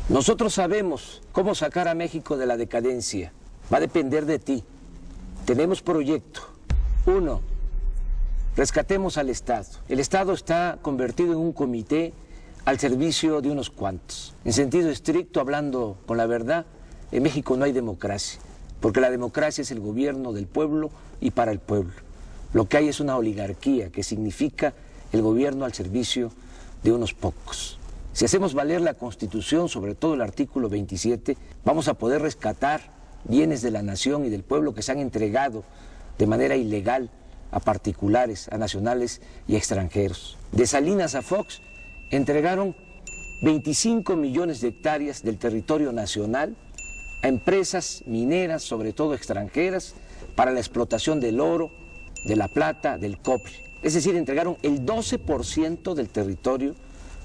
Nosotros sabemos cómo sacar a México de la decadencia. Va a depender de ti. Tenemos proyecto. 1. Rescatemos al Estado. El Estado está convertido en un comité al servicio de unos cuantos. En sentido estricto, hablando con la verdad, en México no hay democracia, porque la democracia es el gobierno del pueblo y para el pueblo. Lo que hay es una oligarquía, que significa el gobierno al servicio de unos pocos. Si hacemos valer la Constitución, sobre todo el artículo 27, vamos a poder rescatar bienes de la nación y del pueblo que se han entregado de manera ilegal a particulares, a nacionales y extranjeros. De Salinas a Fox entregaron 25 millones de hectáreas del territorio nacional a empresas mineras, sobre todo extranjeras, para la explotación del oro, de la plata, del cobre. Es decir, entregaron el 12% del territorio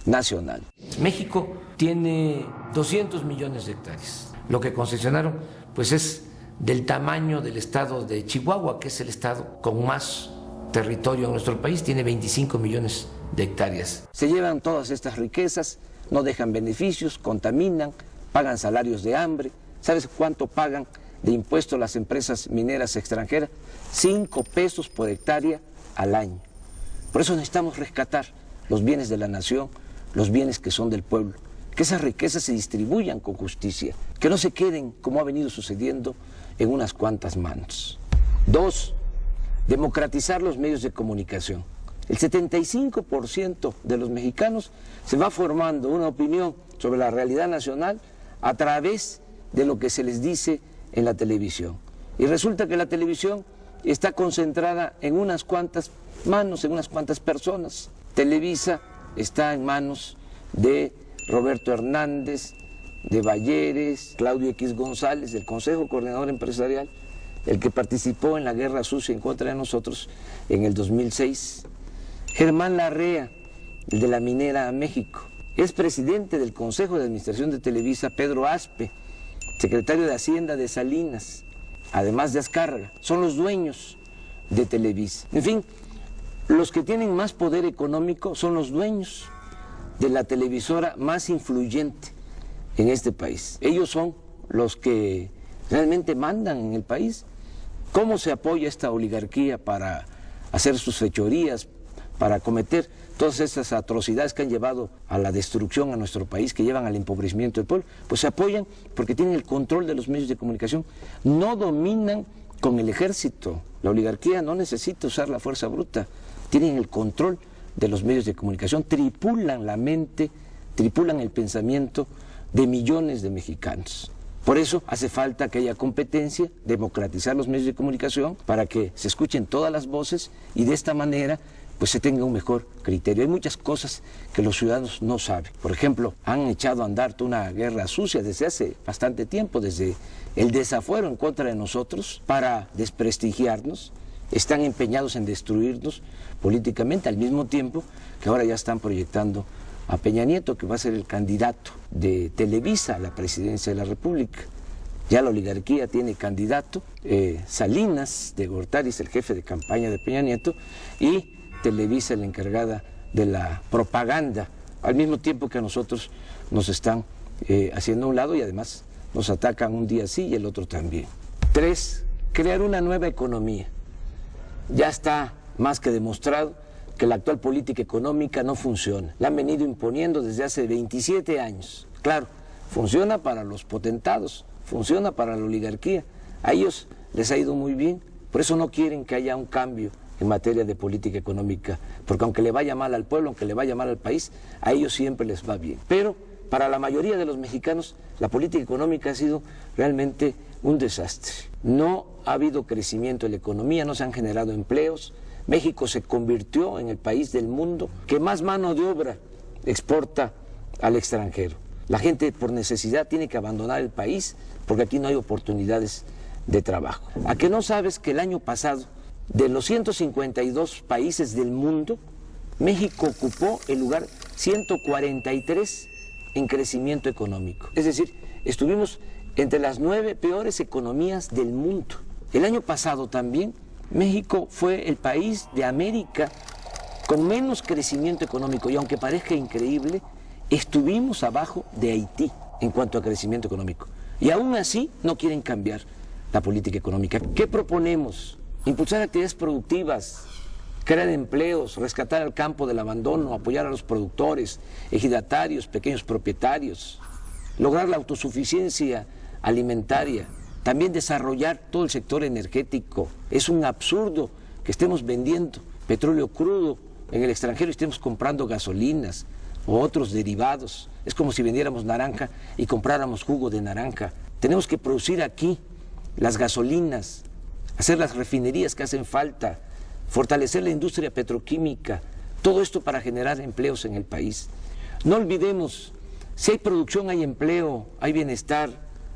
nacional. México tiene 200 millones de hectáreas. Lo que concesionaron pues es del tamaño del estado de Chihuahua, que es el estado con más territorio en nuestro país, tiene 25 millones de hectáreas. Se llevan todas estas riquezas, no dejan beneficios, contaminan, pagan salarios de hambre. ¿Sabes cuánto pagan de impuestos las empresas mineras extranjeras? 5 pesos por hectárea al año. Por eso necesitamos rescatar los bienes de la nación, los bienes que son del pueblo, que esas riquezas se distribuyan con justicia, que no se queden, como ha venido sucediendo, en unas cuantas manos. 2, democratizar los medios de comunicación. El 75% de los mexicanos se va formando una opinión sobre la realidad nacional a través de lo que se les dice en la televisión. Y resulta que la televisión está concentrada en unas cuantas manos, en unas cuantas personas. Televisa está en manos de Roberto Hernández, de Balleres, Claudio X González, del Consejo Coordinador Empresarial, el que participó en la guerra sucia en contra de nosotros en el 2006. Germán Larrea, el de la Minera México. Es presidente del Consejo de Administración de Televisa, Pedro Aspe, secretario de Hacienda de Salinas, además de Azcárraga. Son los dueños de Televisa. En fin, los que tienen más poder económico son los dueños de la televisora más influyente en este país. Ellos son los que realmente mandan en el país. ¿Cómo se apoya esta oligarquía para hacer sus fechorías, para cometer todas estas atrocidades que han llevado a la destrucción a nuestro país, que llevan al empobrecimiento del pueblo? Pues se apoyan porque tienen el control de los medios de comunicación, no dominan con el ejército. La oligarquía no necesita usar la fuerza bruta, tienen el control de los medios de comunicación, tripulan la mente, tripulan el pensamiento de millones de mexicanos. Por eso hace falta que haya competencia, democratizar los medios de comunicación para que se escuchen todas las voces y de esta manera pues se tenga un mejor criterio. Hay muchas cosas que los ciudadanos no saben. Por ejemplo, han echado a andar toda una guerra sucia desde hace bastante tiempo, desde el desafuero en contra de nosotros para desprestigiarnos. Están empeñados en destruirnos políticamente, al mismo tiempo que ahora ya están proyectando a Peña Nieto, que va a ser el candidato de Televisa a la presidencia de la República. Ya la oligarquía tiene candidato, Salinas de Gortari es el jefe de campaña de Peña Nieto y Televisa la encargada de la propaganda, al mismo tiempo que a nosotros nos están haciendo a un lado y además nos atacan un día sí y el otro también. 3, crear una nueva economía. Ya está más que demostrado que la actual política económica no funciona. La han venido imponiendo desde hace 27 años. Claro, funciona para los potentados, funciona para la oligarquía. A ellos les ha ido muy bien, por eso no quieren que haya un cambio en materia de política económica, porque aunque le vaya mal al pueblo, aunque le vaya mal al país, a ellos siempre les va bien. Pero para la mayoría de los mexicanos, la política económica ha sido realmente un desastre. No ha habido crecimiento en la economía, no se han generado empleos. México se convirtió en el país del mundo que más mano de obra exporta al extranjero. La gente por necesidad tiene que abandonar el país porque aquí no hay oportunidades de trabajo. ¿A qué no sabes que el año pasado, de los 152 países del mundo, México ocupó el lugar 143 en crecimiento económico? Es decir, estuvimos entre las 9 peores economías del mundo. El año pasado también México fue el país de América con menos crecimiento económico y aunque parezca increíble, estuvimos abajo de Haití. en cuanto a crecimiento económico. Y aún así no quieren cambiar la política económica. ¿Qué proponemos? Impulsar actividades productivas, crear empleos, rescatar al campo del abandono, apoyar a los productores, ejidatarios, pequeños propietarios, lograr la autosuficiencia alimentaria, también desarrollar todo el sector energético. Es un absurdo que estemos vendiendo petróleo crudo en el extranjero y estemos comprando gasolinas o otros derivados. Es como si vendiéramos naranja y compráramos jugo de naranja. Tenemos que producir aquí las gasolinas, hacer las refinerías que hacen falta, fortalecer la industria petroquímica, todo esto para generar empleos en el país. No olvidemos, si hay producción hay empleo, hay bienestar,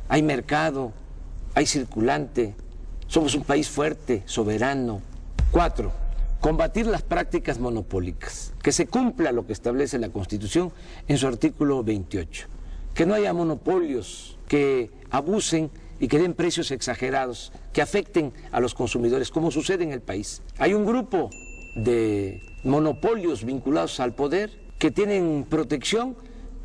hay mercado, hay circulante, somos un país fuerte, soberano. 4. Combatir las prácticas monopólicas, que se cumpla lo que establece la Constitución en su artículo 28, que no haya monopolios que abusen y que den precios exagerados, que afecten a los consumidores, como sucede en el país. Hay un grupo de monopolios vinculados al poder que tienen protección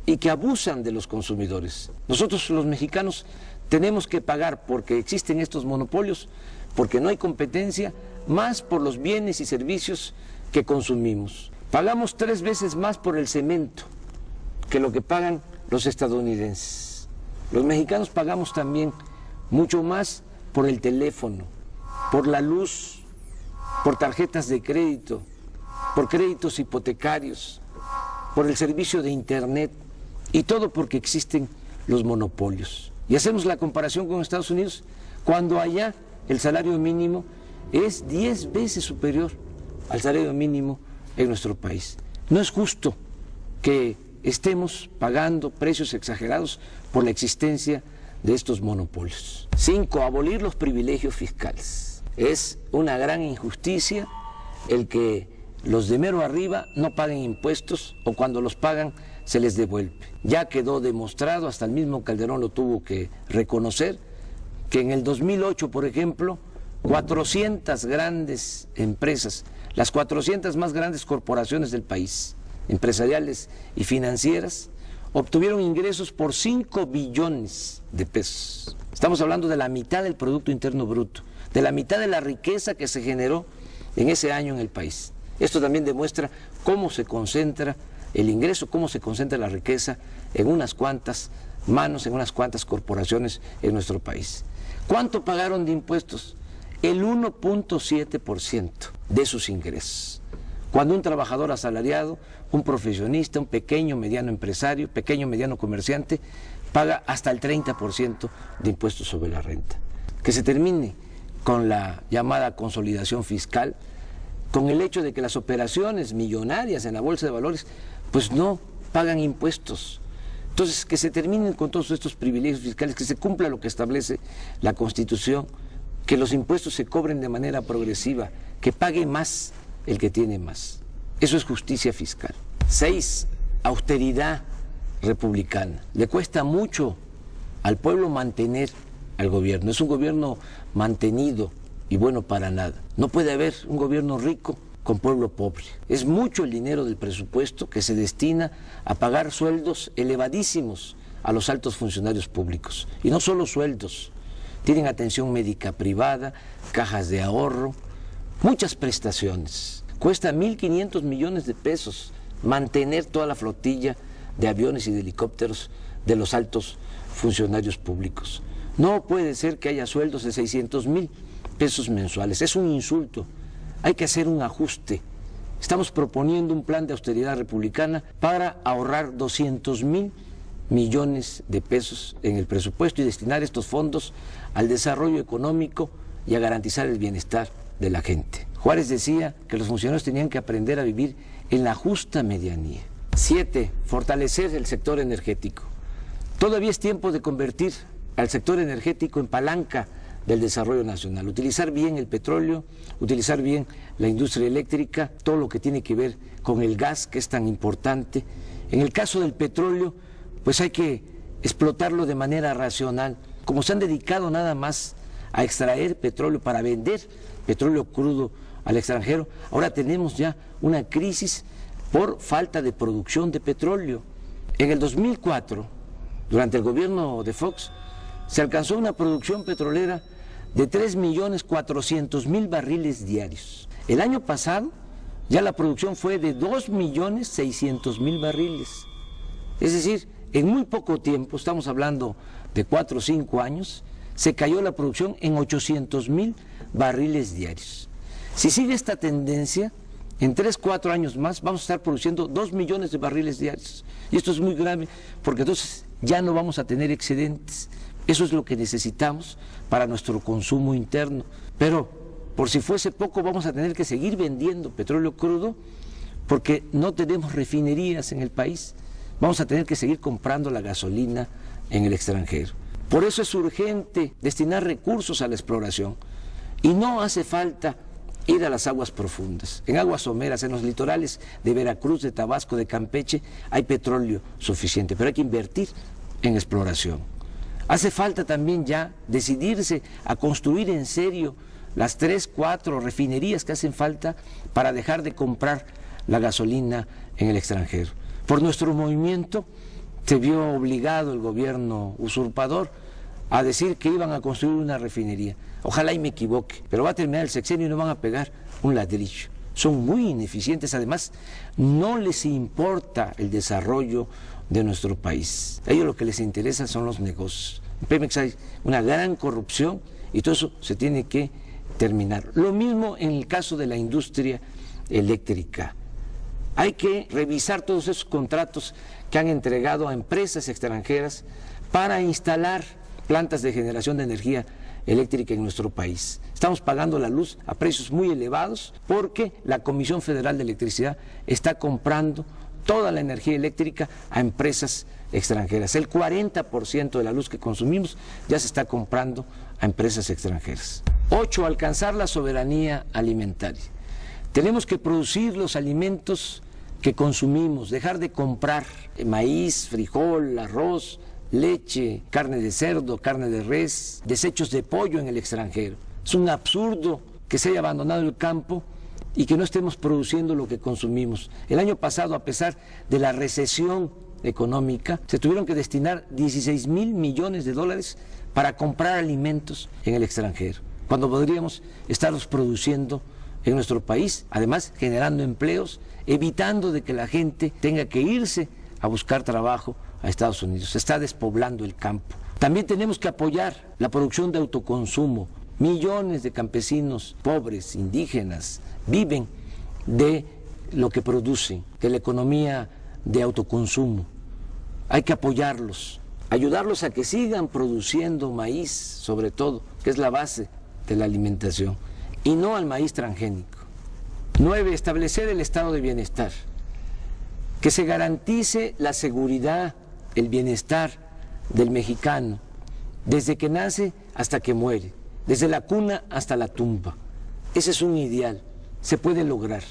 y que abusan de los consumidores. Nosotros los mexicanos tenemos que pagar porque existen estos monopolios, porque no hay competencia, más por los bienes y servicios que consumimos. Pagamos 3 veces más por el cemento que lo que pagan los estadounidenses. Los mexicanos pagamos también mucho más por el teléfono, por la luz, por tarjetas de crédito, por créditos hipotecarios, por el servicio de internet, y todo porque existen los monopolios. Y hacemos la comparación con Estados Unidos, cuando allá el salario mínimo es 10 veces superior al salario mínimo en nuestro país. No es justo que estemos pagando precios exagerados por la existencia de estos monopolios. 5. Abolir los privilegios fiscales. Es una gran injusticia el que los de mero arriba no paguen impuestos o cuando los pagan se les devuelve. Ya quedó demostrado, hasta el mismo Calderón lo tuvo que reconocer, que en el 2008, por ejemplo, 400 grandes empresas, las 400 más grandes corporaciones del país, empresariales y financieras, obtuvieron ingresos por 5 billones de pesos. Estamos hablando de la mitad del Producto Interno Bruto, de la mitad de la riqueza que se generó en ese año en el país. Esto también demuestra cómo se concentra el ingreso, cómo se concentra la riqueza en unas cuantas manos, en unas cuantas corporaciones en nuestro país. ¿Cuánto pagaron de impuestos? El 1.7% de sus ingresos. Cuando un trabajador asalariado, un profesionista, un pequeño, mediano empresario, pequeño, mediano comerciante, paga hasta el 30% de impuestos sobre la renta. Que se termine con la llamada consolidación fiscal, con el hecho de que las operaciones millonarias en la Bolsa de Valores pues no pagan impuestos. Entonces, que se terminen con todos estos privilegios fiscales, que se cumpla lo que establece la Constitución, que los impuestos se cobren de manera progresiva, que pague más el que tiene más. Eso es justicia fiscal. 6. Austeridad republicana. Le cuesta mucho al pueblo mantener al gobierno. Es un gobierno mantenido y bueno para nada. No puede haber un gobierno rico con pueblo pobre. Es mucho el dinero del presupuesto que se destina a pagar sueldos elevadísimos a los altos funcionarios públicos. Y no solo sueldos, tienen atención médica privada, cajas de ahorro, muchas prestaciones. Cuesta 1.500 millones de pesos mantener toda la flotilla de aviones y de helicópteros de los altos funcionarios públicos. No puede ser que haya sueldos de 600,000 pesos mensuales, es un insulto. Hay que hacer un ajuste. Estamos proponiendo un plan de austeridad republicana para ahorrar 200,000 millones de pesos en el presupuesto y destinar estos fondos al desarrollo económico y a garantizar el bienestar de la gente. Juárez decía que los funcionarios tenían que aprender a vivir en la justa medianía. 7. Fortalecer el sector energético. Todavía es tiempo de convertir al sector energético en palanca del desarrollo nacional, utilizar bien el petróleo, utilizar bien la industria eléctrica, todo lo que tiene que ver con el gas, que es tan importante. En el caso del petróleo, pues hay que explotarlo de manera racional. Como se han dedicado nada más a extraer petróleo para vender petróleo crudo al extranjero, ahora tenemos ya una crisis por falta de producción de petróleo. En el 2004 durante el gobierno de Fox, se alcanzó una producción petrolera de 3.400.000 barriles diarios. El año pasado ya la producción fue de 2.600.000 barriles. Es decir, en muy poco tiempo, estamos hablando de 4 o 5 años, se cayó la producción en 800.000 barriles diarios. Si sigue esta tendencia, en 3 o 4 años más vamos a estar produciendo 2 millones de barriles diarios. Y esto es muy grave porque entonces ya no vamos a tener excedentes. Eso es lo que necesitamos para nuestro consumo interno. Pero por si fuese poco, vamos a tener que seguir vendiendo petróleo crudo porque no tenemos refinerías en el país. Vamos a tener que seguir comprando la gasolina en el extranjero. Por eso es urgente destinar recursos a la exploración. Y no hace falta ir a las aguas profundas. En aguas someras, en los litorales de Veracruz, de Tabasco, de Campeche, hay petróleo suficiente, pero hay que invertir en exploración. Hace falta también ya decidirse a construir en serio las 3 o 4 refinerías que hacen falta para dejar de comprar la gasolina en el extranjero. Por nuestro movimiento se vio obligado el gobierno usurpador a decir que iban a construir una refinería. Ojalá y me equivoque, pero va a terminar el sexenio y no van a pegar un ladrillo. Son muy ineficientes, además no les importa el desarrollo de nuestro país. A ellos lo que les interesa son los negocios. En Pemex hay una gran corrupción y todo eso se tiene que terminar. Lo mismo en el caso de la industria eléctrica. Hay que revisar todos esos contratos que han entregado a empresas extranjeras para instalar plantas de generación de energía eléctrica en nuestro país. Estamos pagando la luz a precios muy elevados porque la Comisión Federal de Electricidad está comprando toda la energía eléctrica a empresas extranjeras. El 40% de la luz que consumimos ya se está comprando a empresas extranjeras. 8. Alcanzar la soberanía alimentaria. Tenemos que producir los alimentos que consumimos, dejar de comprar maíz, frijol, arroz, leche, carne de cerdo, carne de res, desechos de pollo en el extranjero. Es un absurdo que se haya abandonado el campo y que no estemos produciendo lo que consumimos. El año pasado, a pesar de la recesión económica, se tuvieron que destinar 16.000 millones de dólares para comprar alimentos en el extranjero, cuando podríamos estarlos produciendo en nuestro país, además generando empleos, evitando de que la gente tenga que irse a buscar trabajo a Estados Unidos. Se está despoblando el campo. También tenemos que apoyar la producción de autoconsumo. Millones de campesinos pobres, indígenas, viven de lo que producen, de la economía de autoconsumo. Hay que apoyarlos, ayudarlos a que sigan produciendo maíz, sobre todo, que es la base de la alimentación, y no al maíz transgénico. 9. Establecer el estado de bienestar, que se garantice la seguridad, el bienestar del mexicano, desde que nace hasta que muere, desde la cuna hasta la tumba. Ese es un ideal, se puede lograr.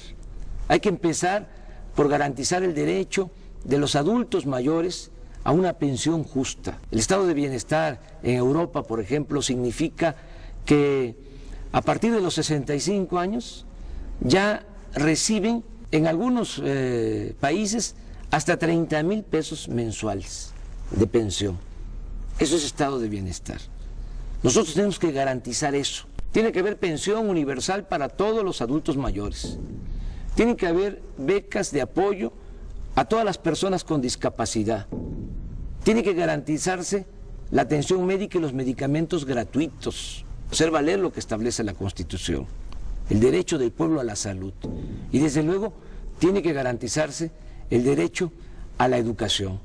Hay que empezar por garantizar el derecho de los adultos mayores a una pensión justa. El estado de bienestar en Europa, por ejemplo, significa que a partir de los 65 años ya reciben en algunos países hasta 30,000 pesos mensuales de pensión. Eso es estado de bienestar. Nosotros tenemos que garantizar eso. Tiene que haber pensión universal para todos los adultos mayores. Tiene que haber becas de apoyo a todas las personas con discapacidad. Tiene que garantizarse la atención médica y los medicamentos gratuitos. Hacer valer lo que establece la Constitución, el derecho del pueblo a la salud. Y desde luego tiene que garantizarse el derecho a la educación.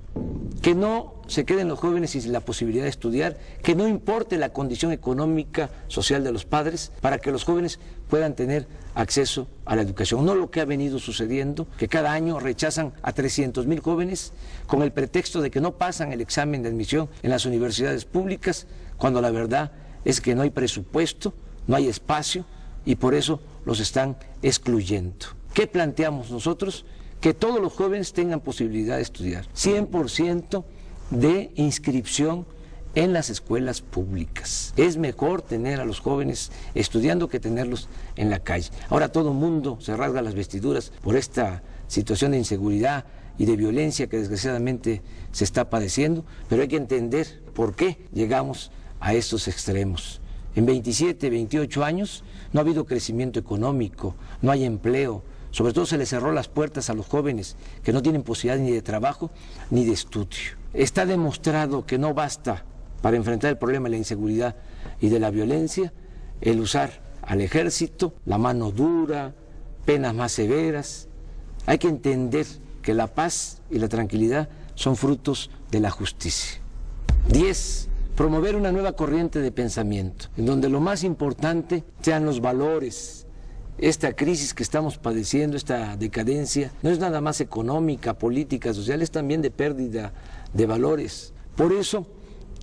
Que no se queden los jóvenes sin la posibilidad de estudiar, que no importe la condición económica, social de los padres, para que los jóvenes puedan tener acceso a la educación. No lo que ha venido sucediendo, que cada año rechazan a 300,000 jóvenes con el pretexto de que no pasan el examen de admisión en las universidades públicas, cuando la verdad es que no hay presupuesto, no hay espacio y por eso los están excluyendo. ¿Qué planteamos nosotros? Que todos los jóvenes tengan posibilidad de estudiar. 100% de inscripción en las escuelas públicas. Es mejor tener a los jóvenes estudiando que tenerlos en la calle. Ahora todo el mundo se rasga las vestiduras por esta situación de inseguridad y de violencia que desgraciadamente se está padeciendo, pero hay que entender por qué llegamos a estos extremos. En 27, 28 años no ha habido crecimiento económico, no hay empleo, sobre todo se les cerró las puertas a los jóvenes que no tienen posibilidad ni de trabajo ni de estudio. Está demostrado que no basta para enfrentar el problema de la inseguridad y de la violencia el usar al ejército, la mano dura, penas más severas. Hay que entender que la paz y la tranquilidad son frutos de la justicia. 10. Promover una nueva corriente de pensamiento, en donde lo más importante sean los valores. Esta crisis que estamos padeciendo, esta decadencia, no es nada más económica, política, social, es también de pérdida de valores. Por eso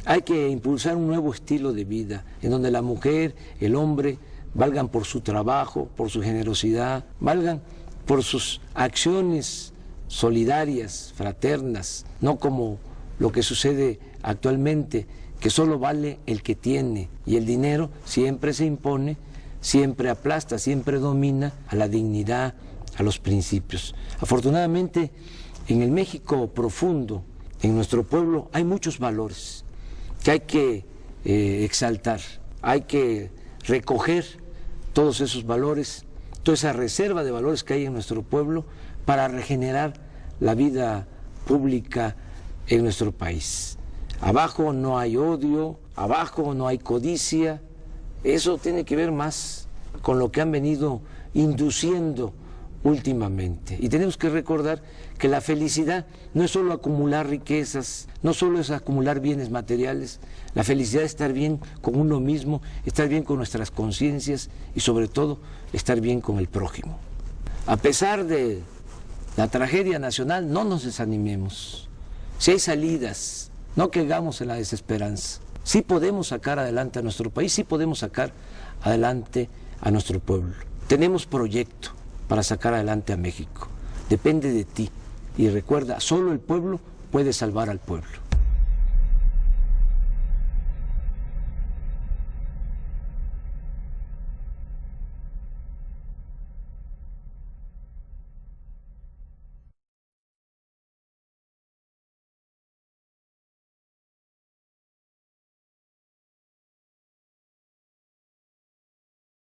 hay que impulsar un nuevo estilo de vida, en donde la mujer, el hombre, valgan por su trabajo, por su generosidad, valgan por sus acciones solidarias, fraternas, no como lo que sucede actualmente, que solo vale el que tiene, y el dinero siempre se impone, siempre aplasta, siempre domina a la dignidad, a los principios. Afortunadamente, en el México profundo, en nuestro pueblo, hay muchos valores que hay que exaltar, hay que recoger todos esos valores, toda esa reserva de valores que hay en nuestro pueblo para regenerar la vida pública en nuestro país. Abajo no hay odio, abajo no hay codicia, eso tiene que ver más con lo que han venido induciendo últimamente. Y tenemos que recordar que la felicidad no es solo acumular riquezas, no solo es acumular bienes materiales, la felicidad es estar bien con uno mismo, estar bien con nuestras conciencias y sobre todo estar bien con el prójimo. A pesar de la tragedia nacional, no nos desanimemos. Si hay salidas, no caigamos en la desesperanza. Sí podemos sacar adelante a nuestro país, sí podemos sacar adelante a nuestro pueblo. Tenemos proyecto para sacar adelante a México. Depende de ti. Y recuerda, solo el pueblo puede salvar al pueblo.